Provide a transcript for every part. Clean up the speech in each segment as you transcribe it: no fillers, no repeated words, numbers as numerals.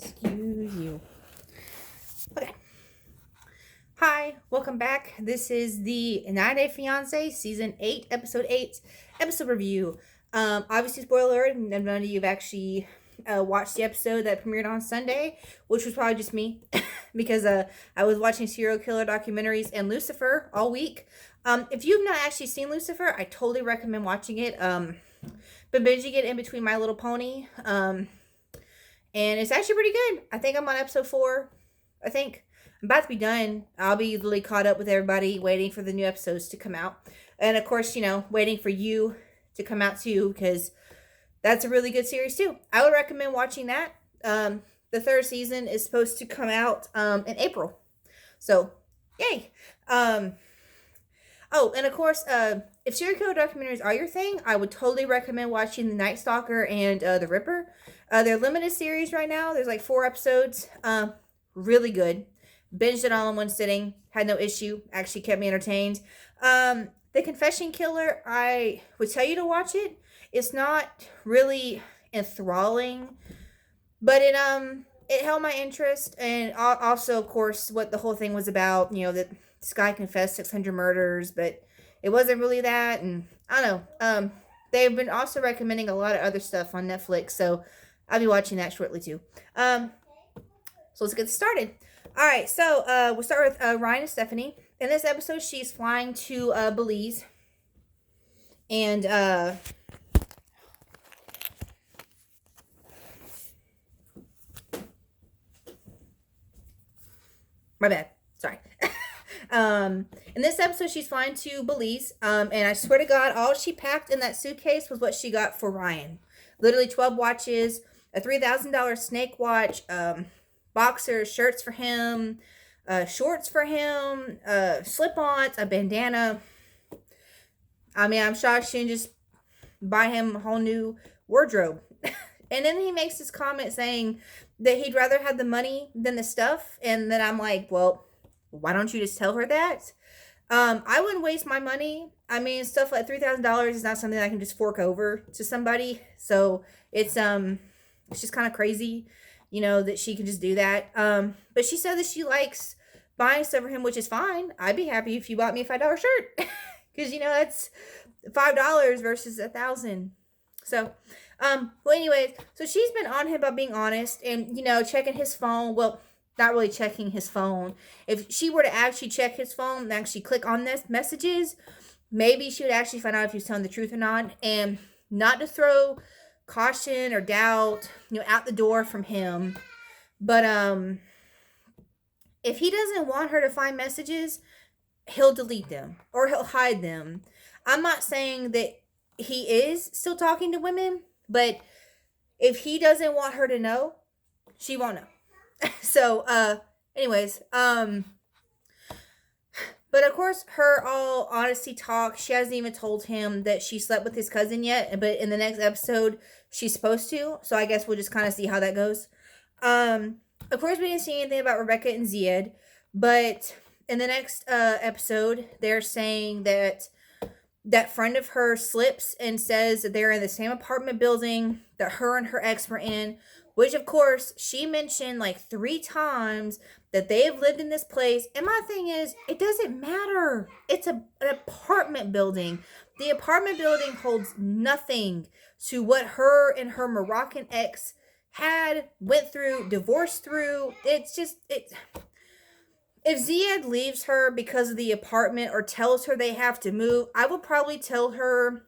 Excuse you. Okay. Hi, welcome back. This is the 9-Day Fiance Season 8, Episode 8, episode review. Obviously, spoiler alert, none of you have actually watched the episode that premiered on Sunday, which was probably just me because I was watching serial killer documentaries and Lucifer all week. If you've not actually seen Lucifer, I totally recommend watching it. Been binging it in between My Little Pony. And it's actually pretty good. I think I'm on episode 4. I think I'm about to be done. I'll be literally caught up with everybody, waiting for the new episodes to come out. And of course, waiting for you to come out too, because that's a really good series too. I would recommend watching that. The third season is supposed to come out in April. So, yay. Oh, and of course, if serial killer documentaries are your thing, I would totally recommend watching The Night Stalker and The Ripper. They're limited series right now. There's like 4 episodes. Really good. Binged it all in one sitting. Had no issue. Actually kept me entertained. The Confession Killer, I would tell you to watch it. It's not really enthralling, but it held my interest, and also, of course, what the whole thing was about. That this guy confessed 600 murders, but it wasn't really that, and I don't know. They've been also recommending a lot of other stuff on Netflix, so I'll be watching that shortly too. So let's get started. All right, so we'll start with Ryan and Stephanie. In this episode, she's flying to Belize, and my bad. Sorry. In this episode, she's flying to Belize. And I swear to God, all she packed in that suitcase was what she got for Ryan. Literally 12 watches, a $3,000 snake watch, boxers, shirts for him, shorts for him, slip-ons, a bandana. I mean, I'm shocked she didn't just buy him a whole new wardrobe. And then he makes this comment saying that he'd rather have the money than the stuff. And then I'm like, well, why don't you just tell her that? I wouldn't waste my money. I mean, stuff like $3,000 is not something I can just fork over to somebody. So it's just kind of crazy, that she can just do that. But she said that she likes buying stuff for him, which is fine. I'd be happy if you bought me a $5 shirt, because that's $5 versus $1,000. So, well, anyways, so she's been on him about being honest and, checking his phone. Well, not really checking his phone. If she were to actually check his phone and actually click on this messages, maybe she would actually find out if he's telling the truth or not. And not to throw caution or doubt, out the door from him. But, if he doesn't want her to find messages, he'll delete them or he'll hide them. I'm not saying that he is still talking to women, but if he doesn't want her to know, she won't know. So, anyways, but of course, her all honesty talk, she hasn't even told him that she slept with his cousin yet, but in the next episode, she's supposed to, so I guess we'll just kind of see how that goes. Of course, we didn't see anything about Rebecca and Ziad, but in the next episode, they're saying that friend of hers slips and says that they're in the same apartment building that her and her ex were in, which of course she mentioned like 3 times that they have lived in this place. And my thing is, it doesn't matter. It's an apartment building. The apartment building holds nothing to what her and her Moroccan ex went through, divorced through. It's just, if Ziad leaves her because of the apartment or tells her they have to move, I would probably tell her,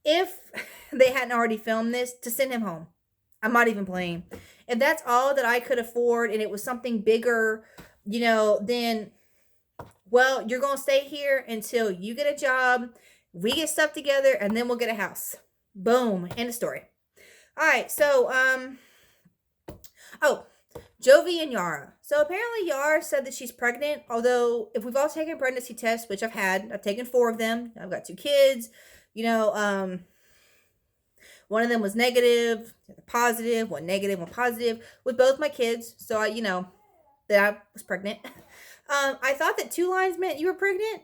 if they hadn't already filmed this, to send him home. I'm not even playing. If that's all that I could afford and it was something bigger, then, well, you're going to stay here until you get a job, we get stuff together, and then we'll get a house. Boom. End of story. All right. So, Jovi and Yara. So apparently Yara said that she's pregnant, although if we've all taken pregnancy tests, which I've taken 4 of them. I've got 2 kids, one of them was negative, positive, one negative, one positive with both my kids. So that I was pregnant. I thought that 2 lines meant you were pregnant.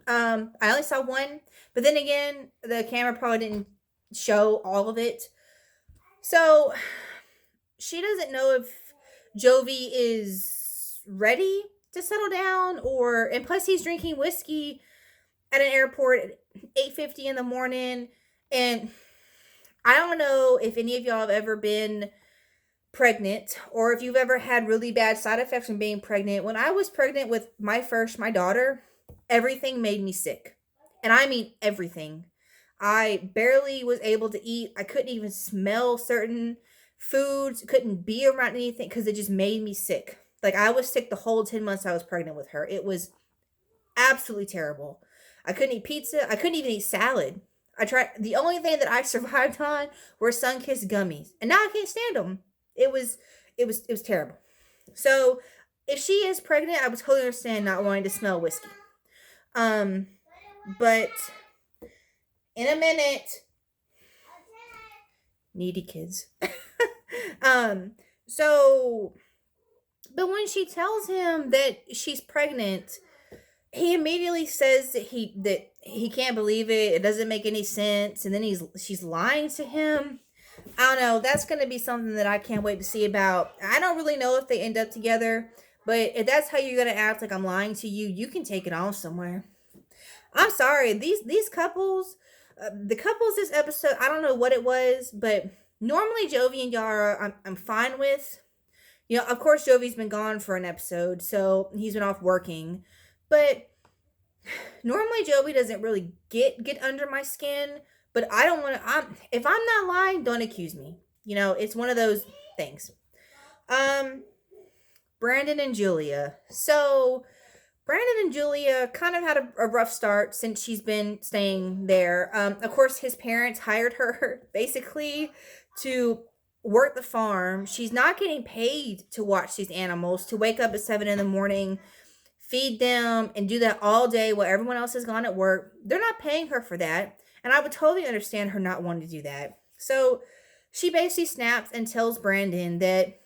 I only saw 1, but then again, the camera probably didn't show all of it. So she doesn't know if Jovi is ready to settle down, and plus he's drinking whiskey at an airport at 8:50 in the morning. And I don't know if any of y'all have ever been pregnant or if you've ever had really bad side effects from being pregnant. When I was pregnant with my daughter, everything made me sick. And I mean everything. I barely was able to eat. I couldn't even smell certain foods, couldn't be around anything because it just made me sick. Like I was sick the whole 10 months I was pregnant with her. It was absolutely terrible. I couldn't eat pizza. I couldn't even eat salad. I tried. The only thing that I survived on were Sunkist gummies, and now I can't stand them. It was terrible. So if she is pregnant, I would totally understand not wanting to smell whiskey. Um, but in a minute, needy kids. um, so, but when she tells him that she's pregnant, he immediately says that he can't believe it. It doesn't make any sense, and then she's lying to him. I don't know. That's going to be something that I can't wait to see about. I don't really know if they end up together, but if that's how you're going to act like I'm lying to you, you can take it on somewhere. I'm sorry. These couples, the couples this episode, I don't know what it was, but normally Jovi and Yara, I'm fine with. You know, of course, Jovi's been gone for an episode, so he's been off working. But normally Jovi doesn't really get under my skin. But I don't want to. If I'm not lying, don't accuse me. You know, it's one of those things. Brandon and Julia. So Brandon and Julia kind of had a rough start since she's been staying there. Of course, his parents hired her basically to work the farm. She's not getting paid to watch these animals, to wake up at 7 in the morning, feed them, and do that all day while everyone else has gone at work. They're not paying her for that. And I would totally understand her not wanting to do that. So she basically snaps and tells Brandon that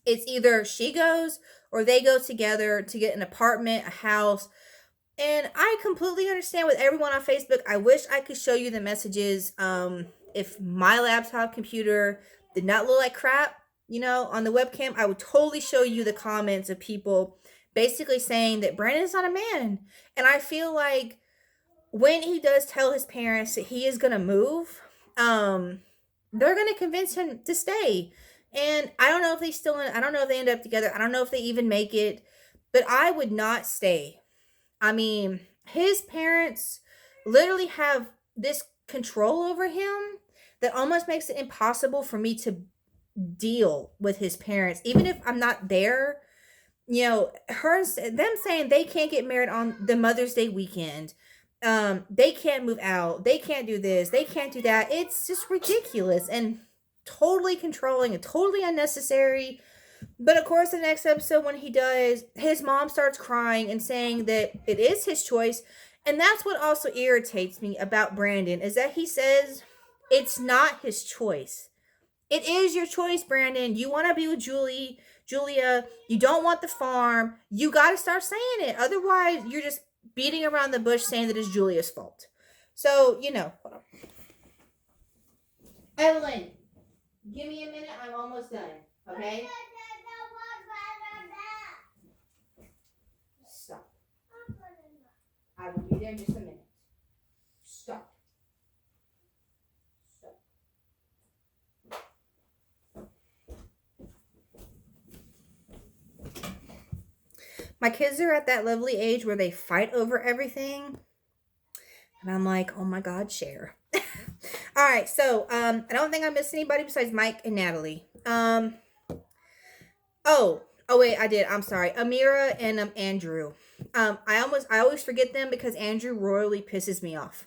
it's either she goes or they go together to get an apartment, a house. And I completely understand with everyone on Facebook. I wish I could show you the messages. If my laptop computer did not look like crap, on the webcam, I would totally show you the comments of people basically saying that Brandon's not a man. And I feel like when he does tell his parents that he is going to move, they're going to convince him to stay. And I don't know if I don't know if they end up together. I don't know if they even make it, but I would not stay. I mean, his parents literally have this control over him that almost makes it impossible for me to deal with his parents, even if I'm not there. Them saying they can't get married on the Mother's Day weekend. They can't move out. They can't do this. They can't do that. It's just ridiculous and totally controlling and totally unnecessary. But of course, the next episode, when he does, his mom starts crying and saying that it is his choice. And that's what also irritates me about Brandon, is that he says it's not his choice. It is your choice, Brandon. You want to be with Julia. You don't want the farm. You got to start saying it. Otherwise, you're just beating around the bush saying that it's Julia's fault. So, hold on. Evelyn, give me a minute. I'm almost done. Okay? Stop. I will be there in just a minute. Stop. My kids are at that lovely age where they fight over everything. And I'm like, oh my God, share. All right, so I don't think I missed anybody besides Mike and Natalie. Oh wait, I did. I'm sorry. Amira and Andrew. I always forget them because Andrew royally pisses me off.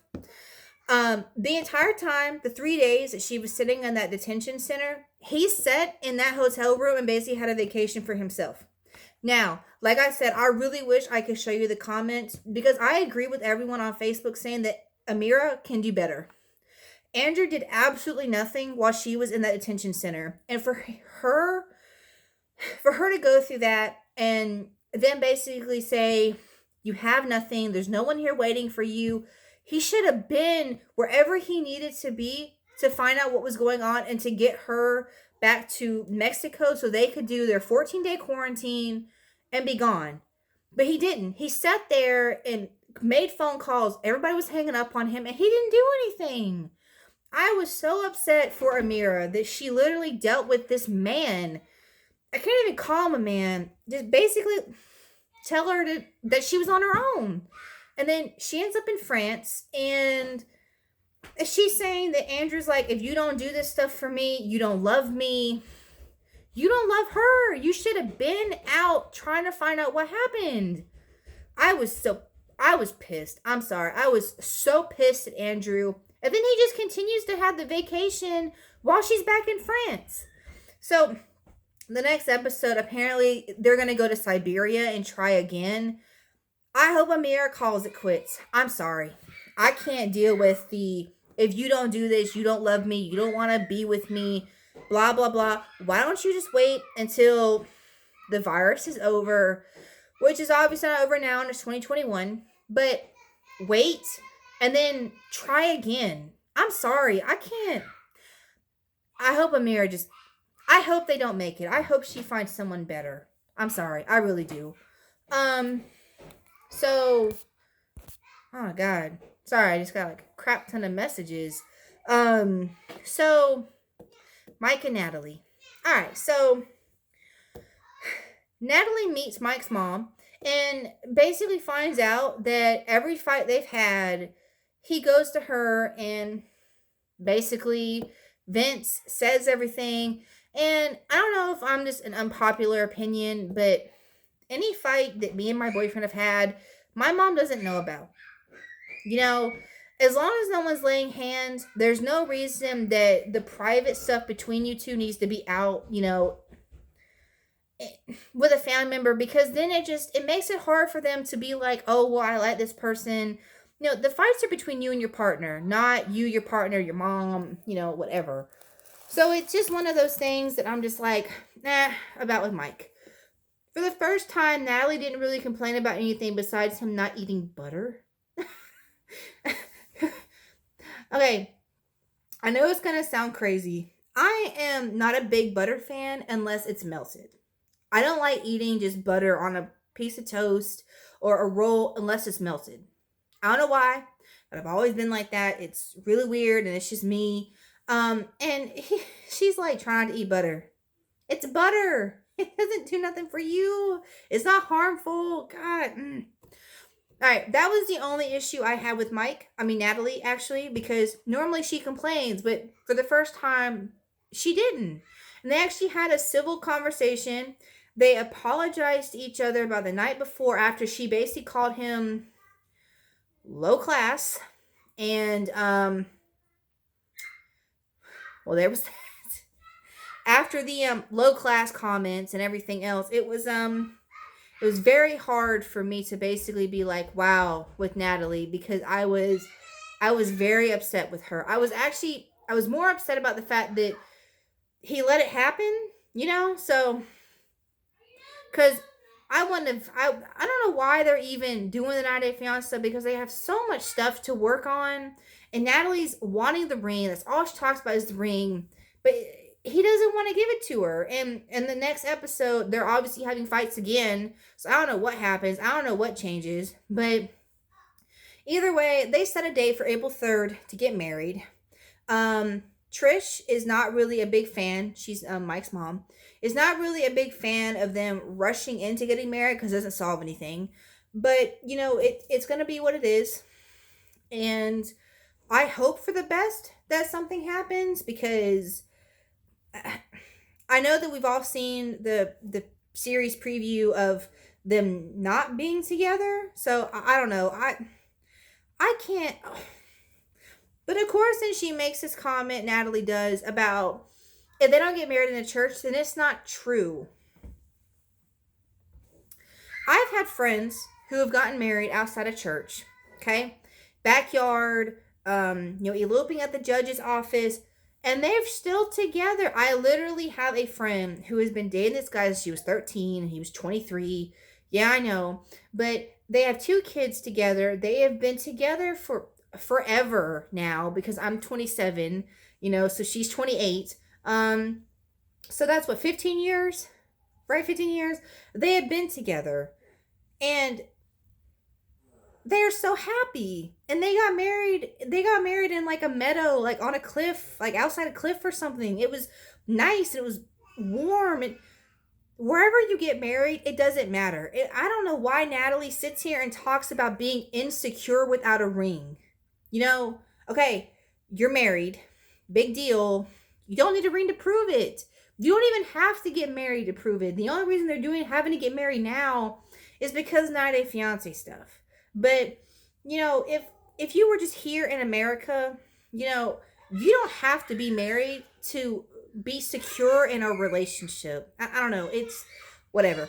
The entire time, the 3 days that she was sitting in that detention center, he sat in that hotel room and basically had a vacation for himself. Now, like I said, I really wish I could show you the comments because I agree with everyone on Facebook saying that Amira can do better. Andrew did absolutely nothing while she was in that detention center. And for her to go through that and then basically say, you have nothing, there's no one here waiting for you. He should have been wherever he needed to be to find out what was going on and to get her back to Mexico so they could do their 14-day quarantine and be gone. But he didn't. He sat there and made phone calls. Everybody was hanging up on him and he didn't do anything. I was so upset for Amira that she literally dealt with this man. I can't even call him a man. Just basically tell her that she was on her own. And then she ends up in France, and she's saying that Andrew's like, if you don't do this stuff for me, you don't love me. You don't love her. You should have been out trying to find out what happened. I was pissed. I'm sorry. I was so pissed at Andrew. And then he just continues to have the vacation while she's back in France. So the next episode, apparently they're going to go to Siberia and try again. I hope Amira calls it quits. I'm sorry. I can't deal with if you don't do this, you don't love me, you don't want to be with me, blah, blah, blah. Why don't you just wait until the virus is over, which is obviously not over now, and it's 2021, but wait and then try again. I'm sorry. I can't. I hope I hope they don't make it. I hope she finds someone better. I'm sorry. I really do. So, oh God. Sorry, I just got like a crap ton of messages. So, Mike and Natalie. Alright, so Natalie meets Mike's mom and basically finds out that every fight they've had, he goes to her and basically vents, says everything. And I don't know if I'm just an unpopular opinion, but any fight that me and my boyfriend have had, my mom doesn't know about. You know, as long as no one's laying hands, there's no reason that the private stuff between you two needs to be out, you know, with a family member, because then it makes it hard for them to be like, oh, well, I like this person. You know, the fights are between you and your partner, not you, your partner, your mom, you know, whatever. So it's just one of those things that I'm just like, about with Mike. For the first time, Natalie didn't really complain about anything besides him not eating butter. Okay, I know it's going to sound crazy. I am not a big butter fan unless it's melted. I don't like eating just butter on a piece of toast or a roll unless it's melted. I don't know why, but I've always been like that. It's really weird and it's just me. And she's like trying to eat butter. It's butter. It doesn't do nothing for you. It's not harmful. God. All right, that was the only issue I had with Natalie, actually, because normally she complains, but for the first time, she didn't. And they actually had a civil conversation. They apologized to each other about the night before, after she basically called him low class. And, well, there was that. After the low class comments and everything else, it was very hard for me to basically be like, wow, with Natalie, because I was very upset with her. I was more upset about the fact that he let it happen, you know? So, because I don't know why they're even doing the 90 Day Fiance stuff, because they have so much stuff to work on. And Natalie's wanting the ring. That's all she talks about is the ring. But he doesn't want to give it to her. And in the next episode, they're obviously having fights again. So I don't know what happens. I don't know what changes. But either way, they set a date for April 3rd to get married. Trish is not really a big fan. She's Mike's mom. Is not really a big fan of them rushing into getting married because it doesn't solve anything. But, you know, it's going to be what it is. And I hope for the best that something happens, because I know that we've all seen the series preview of them not being together. So I don't know. I can't. But of course, then she makes this comment, Natalie does, about if they don't get married in the church, then it's not true. I've had friends who have gotten married outside of church. Okay, backyard, eloping at the judge's office. And they're still together. I literally have a friend who has been dating this guy since she was 13. And he was 23. Yeah, I know. But they have 2 kids together. They have been together for forever now, because I'm 27. so she's 28. So that's what, 15 years, right? 15 years they had been together, and they're so happy, and they got married in like a meadow, like on a cliff, like outside a cliff or something. It was nice, it was warm, and wherever you get married, it doesn't matter. I don't know why Natalie sits here and talks about being insecure without a ring. Okay, you're married, big deal. You don't need a ring to prove it. You don't even have to get married to prove it. The only reason they're having to get married now is because 90 Day Fiance stuff. But if you were just here in America, you don't have to be married to be secure in a relationship. I don't know. It's whatever.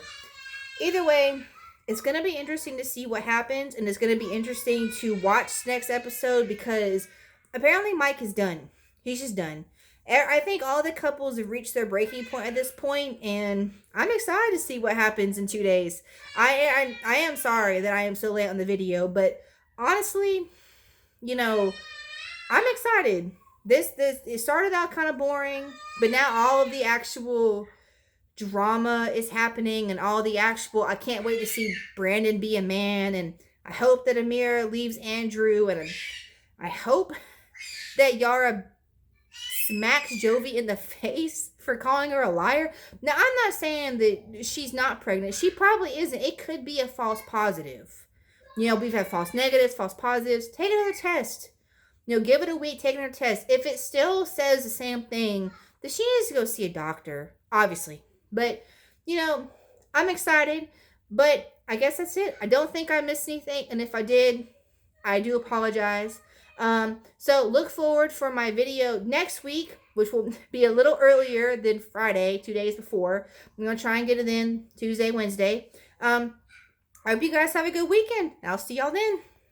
Either way, it's going to be interesting to see what happens, and it's going to be interesting to watch next episode, because apparently Mike is done. He's just done. I think all the couples have reached their breaking point at this point, and I'm excited to see what happens in 2 days. I am sorry that I am so late on the video, but honestly, I'm excited. This it started out kind of boring, but now all of the actual drama is happening, and all the actual, I can't wait to see Brandon be a man, and I hope that Amira leaves Andrew, and I hope that Yara smacks Jovi in the face for calling her a liar. Now, I'm not saying that she's not pregnant. She probably isn't. It could be a false positive. We've had false negatives, false positives. Take another test. Give it a week, take another test. If it still says the same thing, then she needs to go see a doctor, obviously. But, I'm excited. But I guess that's it. I don't think I missed anything. And if I did, I do apologize. So look forward for my video next week, which will be a little earlier than Friday, 2 days before. I'm going to try and get it in Tuesday, Wednesday. I hope you guys have a good weekend. I'll see y'all then.